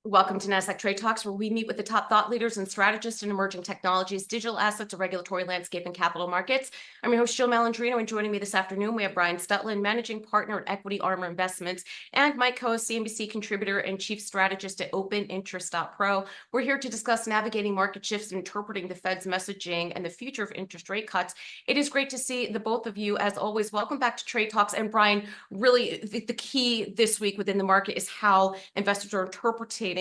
Welcome to Nasdaq Trade Talks, where we meet with the top thought leaders and strategists in emerging technologies, digital assets, a regulatory landscape, and capital markets. I'm your host, Jill Malandrino, and joining me this afternoon, we have Brian Stutland, Managing Partner at Equity Armor Investments, and Mike Khouw, CNBC contributor and Chief Strategist at OpenInterest.Pro. We're here to discuss navigating market shifts and interpreting the Fed's messaging and the future of interest rate cuts. It is great to see the both of you, as always. Welcome back to Trade Talks. And Brian, really, the key this week within the market is how investors are interpreting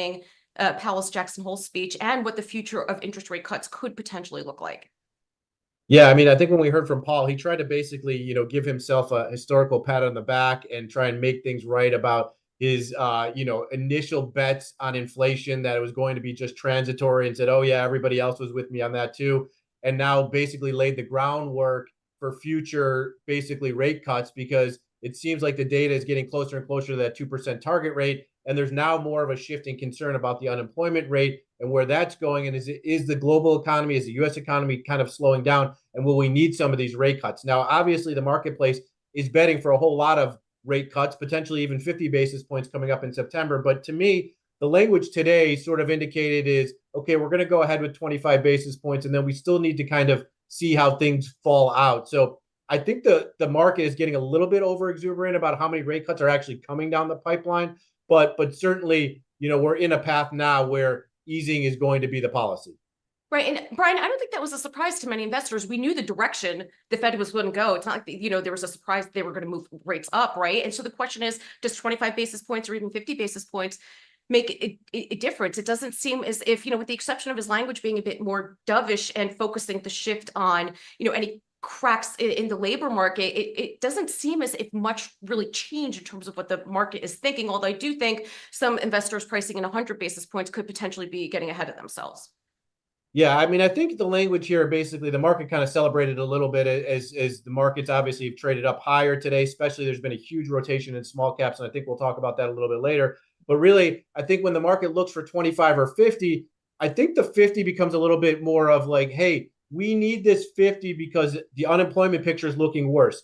Powell's Jackson Hole speech and what the future of interest rate cuts could potentially look like. Yeah, I mean, I think when we heard from Paul, he tried to basically, give himself a historical pat on the back and try and make things right about his, initial bets on inflation, that it was going to be just transitory, and said, oh, yeah, everybody else was with me on that too. And now basically laid the groundwork for future, basically, rate cuts, because it seems like the data is getting closer and closer to that 2% target rate. And there's now more of a shifting concern about the unemployment rate and where that's going. And is the global economy, is the U.S. economy kind of slowing down? And will we need some of these rate cuts? Now, obviously, the marketplace is betting for a whole lot of rate cuts, potentially even 50 basis points coming up in September. But to me, the language today sort of indicated is, okay, we're going to go ahead with 25 basis points, and then we still need to kind of see how things fall out. So I think the market is getting a little bit over exuberant about how many rate cuts are actually coming down the pipeline. But certainly, we're in a path now where easing is going to be the policy. Right. And Brian, I don't think that was a surprise to many investors. We knew the direction the Fed was going to go. It's not like, there was a surprise they were going to move rates up, right? And so the question is, does 25 basis points or even 50 basis points make a difference? It doesn't seem as if, with the exception of his language being a bit more dovish and focusing the shift on, any cracks in the labor market, it doesn't seem as if much really changed in terms of what the market is thinking. Although I do think some investors pricing in 100 basis points could potentially be getting ahead of themselves. Yeah, I mean, I think the language here, basically, the market kind of celebrated a little bit as the markets obviously have traded up higher today, especially there's been a huge rotation in small caps, and I think we'll talk about that a little bit later. But really, I think when the market looks for 25 or 50, I think the 50 becomes a little bit more of like, hey, we need this 50 because the unemployment picture is looking worse.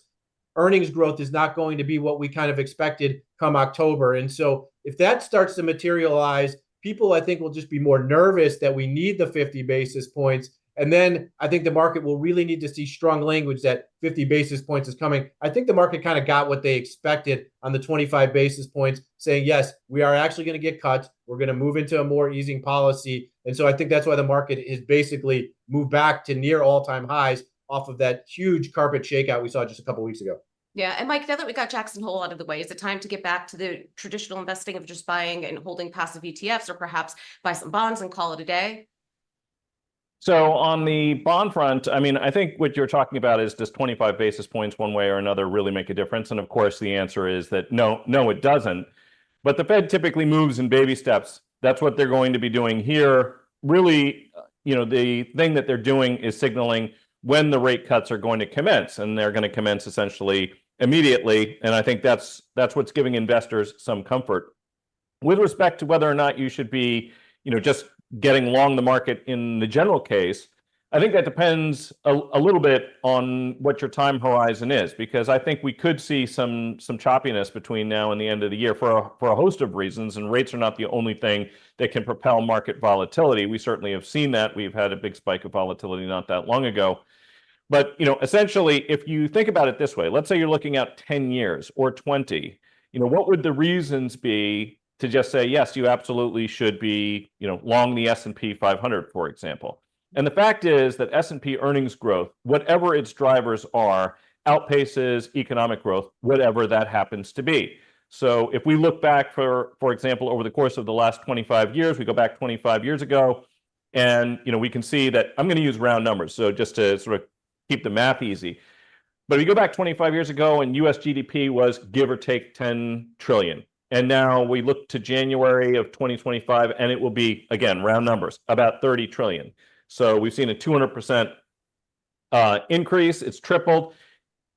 Earnings growth is not going to be what we kind of expected come October. And so if that starts to materialize, people, I think, will just be more nervous that we need the 50 basis points. And then I think the market will really need to see strong language that 50 basis points is coming. I think the market kind of got what they expected on the 25 basis points, saying, yes, we are actually going to get cuts. We're going to move into a more easing policy. And so I think that's why the market is basically moved back to near all-time highs off of that huge carpet shakeout we saw just a couple of weeks ago. Yeah. And Mike, now that we got Jackson Hole out of the way, is it time to get back to the traditional investing of just buying and holding passive ETFs, or perhaps buy some bonds and call it a day? So on the bond front, I mean, I think what you're talking about is, does 25 basis points one way or another really make a difference? And of course, the answer is that no, it doesn't. But the Fed typically moves in baby steps. That's what they're going to be doing here. Really, the thing that they're doing is signaling when the rate cuts are going to commence, and they're going to commence essentially immediately. And I think that's what's giving investors some comfort. With respect to whether or not you should be, just getting long the market in the general case, I think that depends a little bit on what your time horizon is, because I think we could see some choppiness between now and the end of the year for a host of reasons, and rates are not the only thing that can propel market volatility. We certainly have seen that. We've had a big spike of volatility not that long ago. But, essentially, if you think about it this way, let's say you're looking at 10 years or 20, what would the reasons be to just say, yes, you absolutely should be, long the S&P 500, for example? And the fact is that S&P earnings growth, whatever its drivers are, outpaces economic growth, whatever that happens to be. So if we look back, for example, over the course of the last 25 years, we go back 25 years ago, and we can see that, I'm going to use round numbers, so just to sort of keep the math easy. But if you go back 25 years ago, and US GDP was give or take 10 trillion. And now we look to January of 2025, and it will be, again, round numbers, about 30 trillion. So we've seen a 200% increase. It's tripled.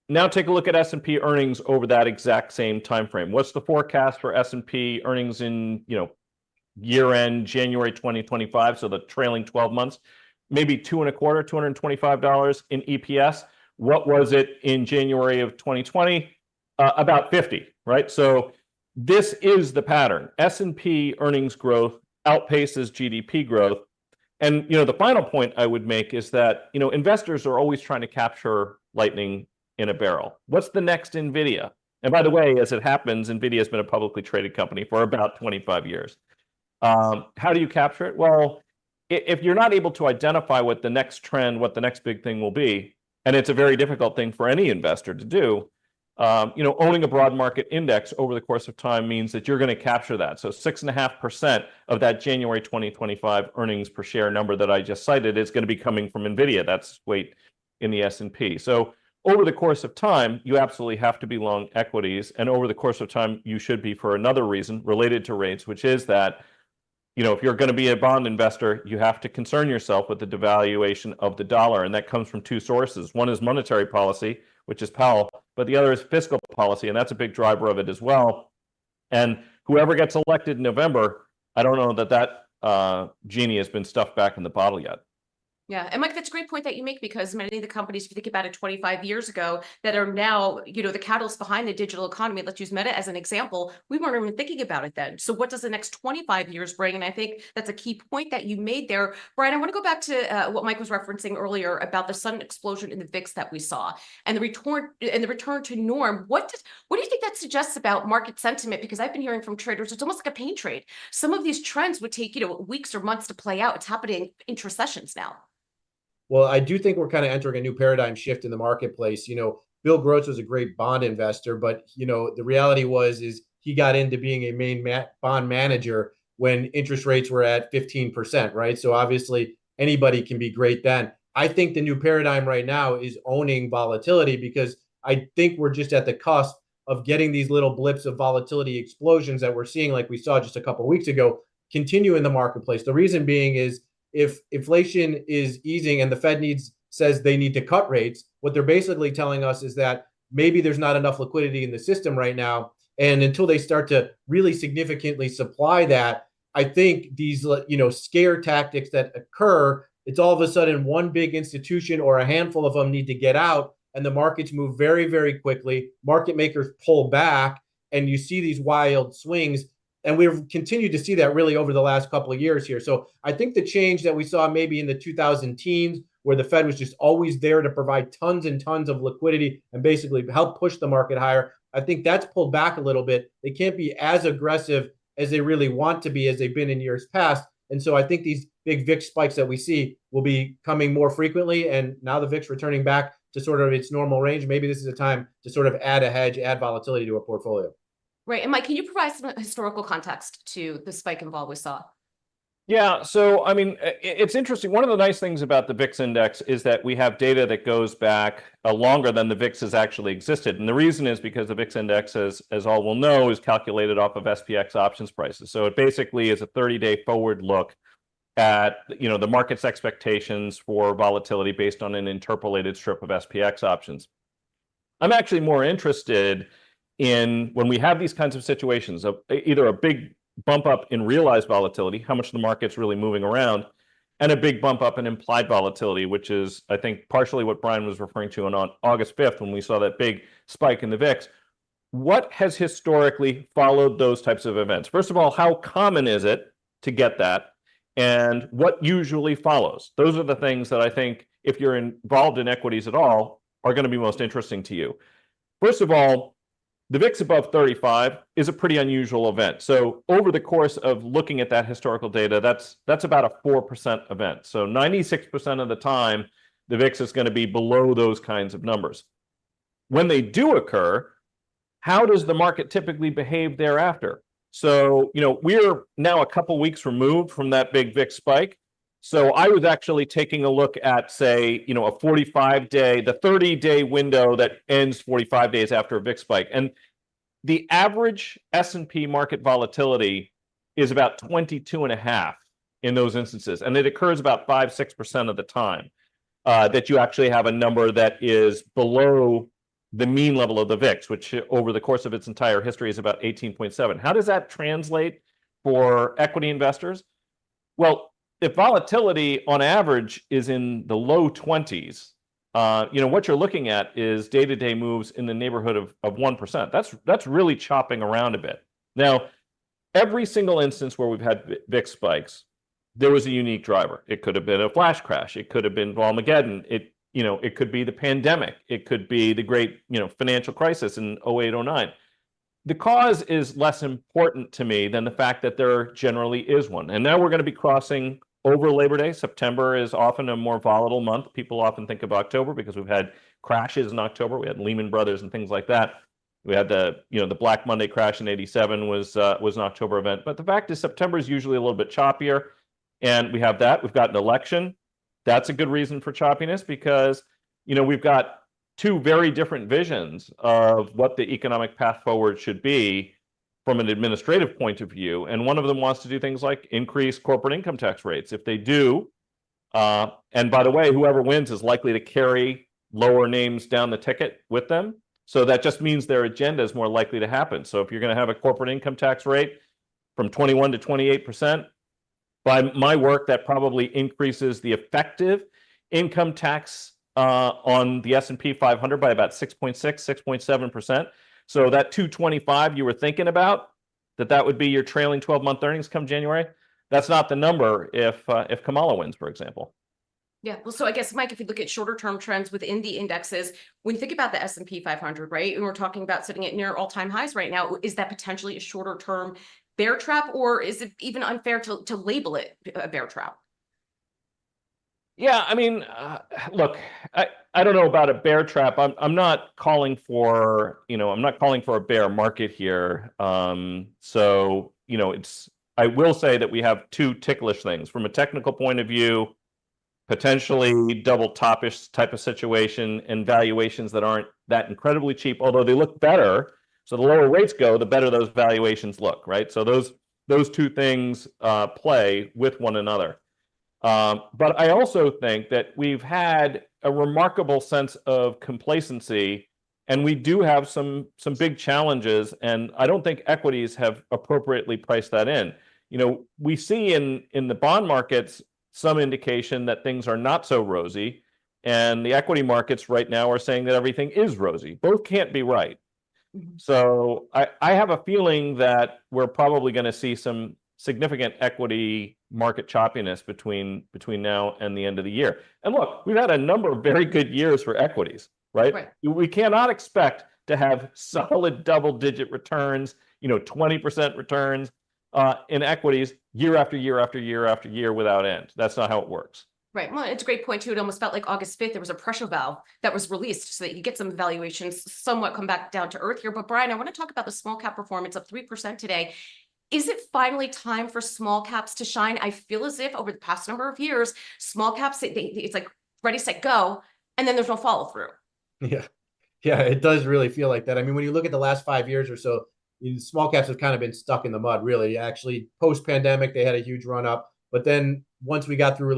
Now take a look at S&P earnings over that exact same time frame. What's the forecast for S&P earnings in year-end January 2025? So the trailing 12 months, maybe $2.25, $225 in EPS. What was it in January of 2020? About 50, right? So this is the pattern. S&P earnings growth outpaces GDP growth. And, the final point I would make is that, investors are always trying to capture lightning in a barrel. What's the next NVIDIA? And by the way, as it happens, NVIDIA has been a publicly traded company for about 25 years. How do you capture it? Well, if you're not able to identify what the next trend, what the next big thing will be, and it's a very difficult thing for any investor to do, owning a broad market index over the course of time means that you're going to capture that. So 6.5% of that January 2025 earnings per share number that I just cited is going to be coming from NVIDIA. That's weight in the S&P. So over the course of time, you absolutely have to be long equities. And over the course of time, you should be for another reason related to rates, which is that, if you're going to be a bond investor, you have to concern yourself with the devaluation of the dollar. And that comes from two sources. One is monetary policy, which is Powell, but the other is fiscal policy. And that's a big driver of it as well. And whoever gets elected in November, I don't know that genie has been stuffed back in the bottle yet. Yeah. And Mike, that's a great point that you make, because many of the companies, if you think about it 25 years ago, that are now, the catalyst behind the digital economy, let's use Meta as an example, we weren't even thinking about it then. So what does the next 25 years bring? And I think that's a key point that you made there. Brian, I want to go back to what Mike was referencing earlier about the sudden explosion in the VIX that we saw and the return to norm. What do you think that suggests about market sentiment? Because I've been hearing from traders, it's almost like a pain trade. Some of these trends would take, weeks or months to play out. It's happening intra-sessions now. Well, I do think we're kind of entering a new paradigm shift in the marketplace. Bill Gross was a great bond investor, but the reality is he got into being a main bond manager when interest rates were at 15%, right? So obviously anybody can be great then. I think the new paradigm right now is owning volatility, because I think we're just at the cusp of getting these little blips of volatility explosions that we're seeing, like we saw just a couple of weeks ago, continue in the marketplace. The reason being is, if inflation is easing and the Fed says they need to cut rates, what they're basically telling us is that maybe there's not enough liquidity in the system right now. And until they start to really significantly supply that, I think these, scare tactics that occur, it's all of a sudden one big institution or a handful of them need to get out, and the markets move very, very quickly. Market makers pull back, and you see these wild swings. And we've continued to see that really over the last couple of years here. So I think the change that we saw maybe in the 2010s, where the Fed was just always there to provide tons and tons of liquidity and basically help push the market higher, I think that's pulled back a little bit. They can't be as aggressive as they really want to be, as they've been in years past. And so I think these big VIX spikes that we see will be coming more frequently. And now the VIX returning back to sort of its normal range, maybe this is a time to sort of add a hedge, add volatility to a portfolio. Right. And Mike, can you provide some historical context to the spike in vol we saw? Yeah. So, it's interesting. One of the nice things about the VIX index is that we have data that goes back longer than the VIX has actually existed. And the reason is because the VIX index, as all will know, is calculated off of SPX options prices. So it basically is a 30-day forward look at, the market's expectations for volatility based on an interpolated strip of SPX options. I'm actually more interested in, when we have these kinds of situations of either a big bump up in realized volatility, how much the market's really moving around, and a big bump up in implied volatility, which is, I think, partially what Brian was referring to on August 5th when we saw that big spike in the VIX. What has historically followed those types of events? First of all, how common is it to get that? And what usually follows? Those are the things that I think, if you're involved in equities at all, are going to be most interesting to you. First of all, the VIX above 35 is a pretty unusual event. So over the course of looking at that historical data, that's about a 4% event. So 96% of the time, the VIX is going to be below those kinds of numbers. When they do occur, how does the market typically behave thereafter? So, we're now a couple weeks removed from that big VIX spike. So I was actually taking a look at, say, a 45-day, the 30-day window that ends 45 days after a VIX spike. And the average S&P market volatility is about 22.5 in those instances. And it occurs about 5-6% of the time that you actually have a number that is below the mean level of the VIX, which over the course of its entire history is about 18.7. How does that translate for equity investors? Well, if volatility on average is in the low 20s, what you're looking at is day-to-day moves in the neighborhood of 1%. That's really chopping around a bit. Now, every single instance where we've had VIX spikes, there was a unique driver. It could have been a flash crash. It could have been Volmageddon. It could be the pandemic. It could be the great, financial crisis in 08, 09. The cause is less important to me than the fact that there generally is one. And now we're going to be crossing over Labor Day. September is often a more volatile month. People often think of October because we've had crashes in October. We had Lehman Brothers and things like that. We had the Black Monday crash in '87 was an October event. But the fact is September is usually a little bit choppier. And we have that. We've got an election. That's a good reason for choppiness because, we've got two very different visions of what the economic path forward should be from an administrative point of view. And one of them wants to do things like increase corporate income tax rates. If they do, and by the way, whoever wins is likely to carry lower names down the ticket with them. So that just means their agenda is more likely to happen. So if you're going to have a corporate income tax rate from 21 to 28%, by my work, that probably increases the effective income tax on the S&P 500 by about 6.6, 6.7%. So that 225 you were thinking about, that would be your trailing 12-month earnings come January. That's not the number if Kamala wins, for example. Yeah, well, so I guess, Mike, if you look at shorter term trends within the indexes, when you think about the S&P 500, right, and we're talking about sitting at near all-time highs right now, is that potentially a shorter term bear trap, or is it even unfair to label it a bear trap? Yeah, I mean, look, I don't know about a bear trap. I'm not calling for, I'm not calling for a bear market here. So, I will say that we have two ticklish things from a technical point of view, potentially double topish type of situation and valuations that aren't that incredibly cheap, although they look better. So the lower rates go, the better those valuations look, right? So those two things play with one another. But I also think that we've had a remarkable sense of complacency, and we do have some big challenges, and I don't think equities have appropriately priced that in. We see in the bond markets some indication that things are not so rosy, and the equity markets right now are saying that everything is rosy. Both can't be right. So I have a feeling that we're probably going to see some significant equity market choppiness between now and the end of the year. And look, we've had a number of very good years for equities, right? We cannot expect to have solid double-digit returns, 20% returns in equities year after year after year after year without end. That's not how it works. Right. Well, it's a great point too. It almost felt like August 5th, there was a pressure valve that was released so that you get some valuations somewhat come back down to earth here. But Brian, I want to talk about the small cap performance up 3% today. Is it finally time for small caps to shine? I feel as if over the past number of years, small caps, it's like ready, set, go, and then there's no follow through. Yeah, it does really feel like that. I mean, when you look at the last 5 years or so, small caps have kind of been stuck in the mud, really. Actually, post-pandemic, they had a huge run up. But then once we got through,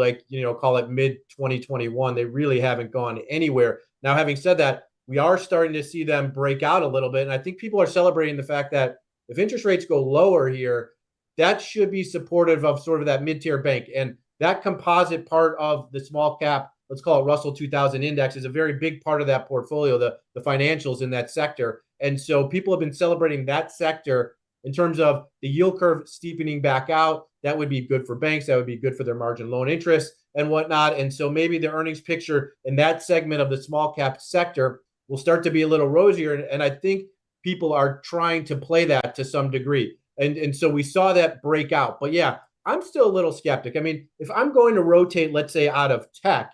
call it mid-2021, they really haven't gone anywhere. Now, having said that, we are starting to see them break out a little bit. And I think people are celebrating the fact that if interest rates go lower here, that should be supportive of sort of that mid-tier bank. And that composite part of the small cap, let's call it Russell 2000 index, is a very big part of that portfolio, the financials in that sector. And so people have been celebrating that sector in terms of the yield curve steepening back out. That would be good for banks. That would be good for their margin loan interest and whatnot. And so maybe the earnings picture in that segment of the small cap sector will start to be a little rosier. And I think people are trying to play that to some degree. And so we saw that break out. But yeah, I'm still a little skeptic. I mean, if I'm going to rotate, let's say, out of tech,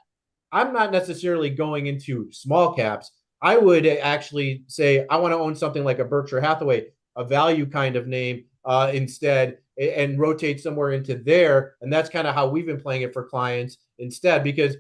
I'm not necessarily going into small caps. I would actually say I want to own something like a Berkshire Hathaway, a value kind of name instead, and rotate somewhere into there. And that's kind of how we've been playing it for clients instead, because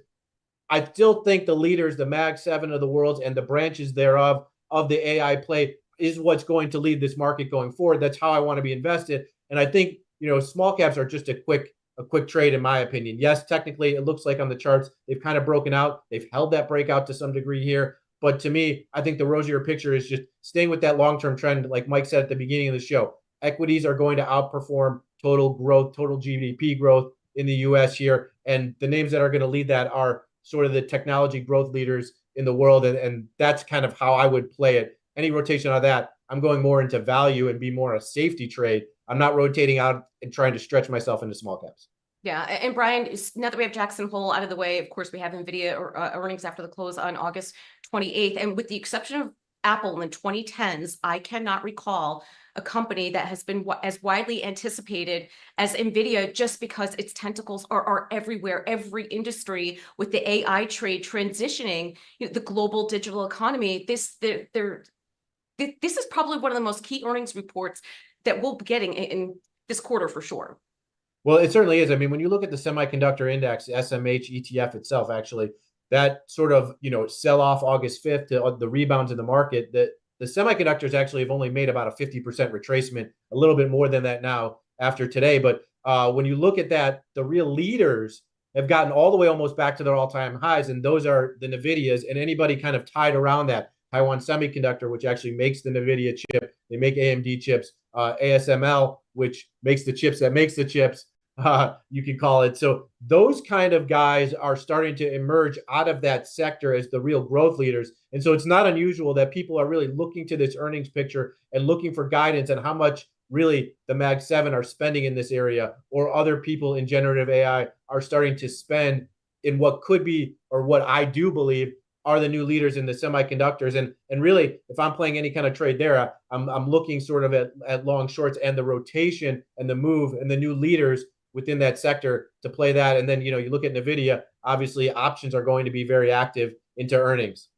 I still think the leaders, the Mag 7 of the world and the branches thereof of the AI play is what's going to lead this market going forward. That's how I want to be invested. And I think, small caps are just a quick trade, in my opinion. Yes, technically, it looks like on the charts, they've kind of broken out. They've held that breakout to some degree here. But to me, I think the rosier picture is just staying with that long-term trend. Like Mike said at the beginning of the show, equities are going to outperform total growth, total GDP growth in the US here. And the names that are going to lead that are sort of the technology growth leaders in the world. And that's kind of how I would play it. Any rotation on that, I'm going more into value and be more a safety trade. I'm not rotating out and trying to stretch myself into small caps. Yeah, and Brian, now that we have Jackson Hole out of the way, of course, we have NVIDIA earnings after the close on August 28th. And with the exception of Apple in the 2010s, I cannot recall a company that has been as widely anticipated as NVIDIA, just because its tentacles are everywhere, every industry, with the AI trade transitioning, the global digital economy. This is probably one of the most key earnings reports that we'll be getting in this quarter for sure. Well, it certainly is. I mean, when you look at the semiconductor index, SMH ETF itself, actually, that sort of, sell off August 5th to the rebounds in the market, that the semiconductors actually have only made about a 50% retracement, a little bit more than that now after today. But when you look at that, the real leaders have gotten all the way almost back to their all-time highs, and those are the NVIDIAs and anybody kind of tied around that. Taiwan Semiconductor, which actually makes the NVIDIA chip, they make AMD chips, ASML, which makes the chips that makes the chips, you can call it. So those kind of guys are starting to emerge out of that sector as the real growth leaders. And so it's not unusual that people are really looking to this earnings picture and looking for guidance on how much really the Mag 7 are spending in this area, or other people in generative AI are starting to spend in what could be, or what I do believe are the new leaders in the semiconductors. And really, if I'm playing any kind of trade there, I'm looking sort of at long shorts and the rotation and the move and the new leaders within that sector to play that. And then, you look at NVIDIA, obviously options are going to be very active into earnings.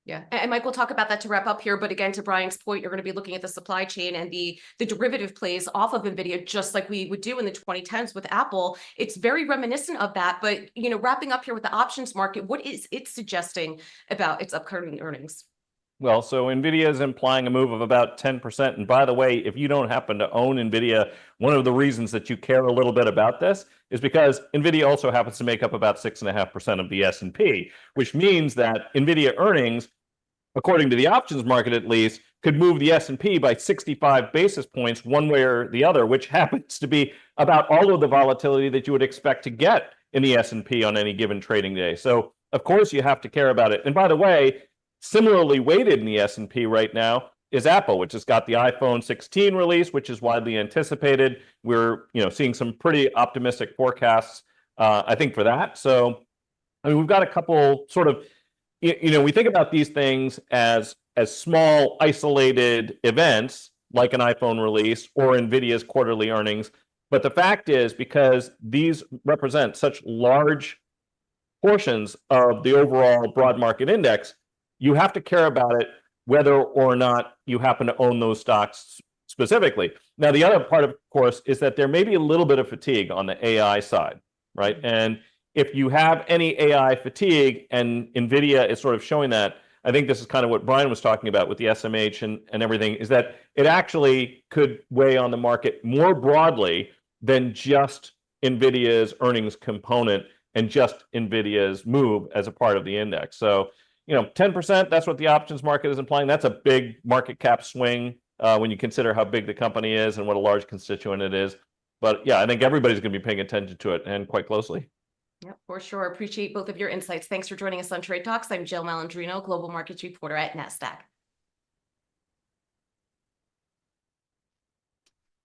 Yeah, and Mike, we'll talk about that to wrap up here. But again, to Brian's point, you're going to be looking at the supply chain and the derivative plays off of NVIDIA, just like we would do in the 2010s with Apple. It's very reminiscent of that. But, wrapping up here with the options market, what is it suggesting about its upcoming earnings? Well, so NVIDIA is implying a move of about 10%. And by the way, if you don't happen to own NVIDIA, one of the reasons that you care a little bit about this is because NVIDIA also happens to make up about 6.5% of the S&P, which means that NVIDIA earnings, according to the options market at least, could move the S&P by 65 basis points one way or the other, which happens to be about all of the volatility that you would expect to get in the S&P on any given trading day. So, of course, you have to care about it. And by the way, similarly weighted in the S&P right now is Apple, which has got the iPhone 16 release, which is widely anticipated. We're seeing some pretty optimistic forecasts, I think, for that. So, I mean, we've got a couple sort of, we think about these things as small, isolated events like an iPhone release or NVIDIA's quarterly earnings. But the fact is, because these represent such large portions of the overall broad market index, you have to care about it whether or not you happen to own those stocks specifically. Now, the other part, of course, is that there may be a little bit of fatigue on the AI side, right? And if you have any AI fatigue, and NVIDIA is sort of showing that, I think this is kind of what Brian was talking about with the SMH and everything, is that it actually could weigh on the market more broadly than just NVIDIA's earnings component and just NVIDIA's move as a part of the index. So, 10%, that's what the options market is implying. That's a big market cap swing when you consider how big the company is and what a large constituent it is. But yeah, I think everybody's going to be paying attention to it, and quite closely. Yeah, for sure. Appreciate both of your insights. Thanks for joining us on Trade Talks. I'm Jill Malandrino, Global Markets Reporter at Nasdaq.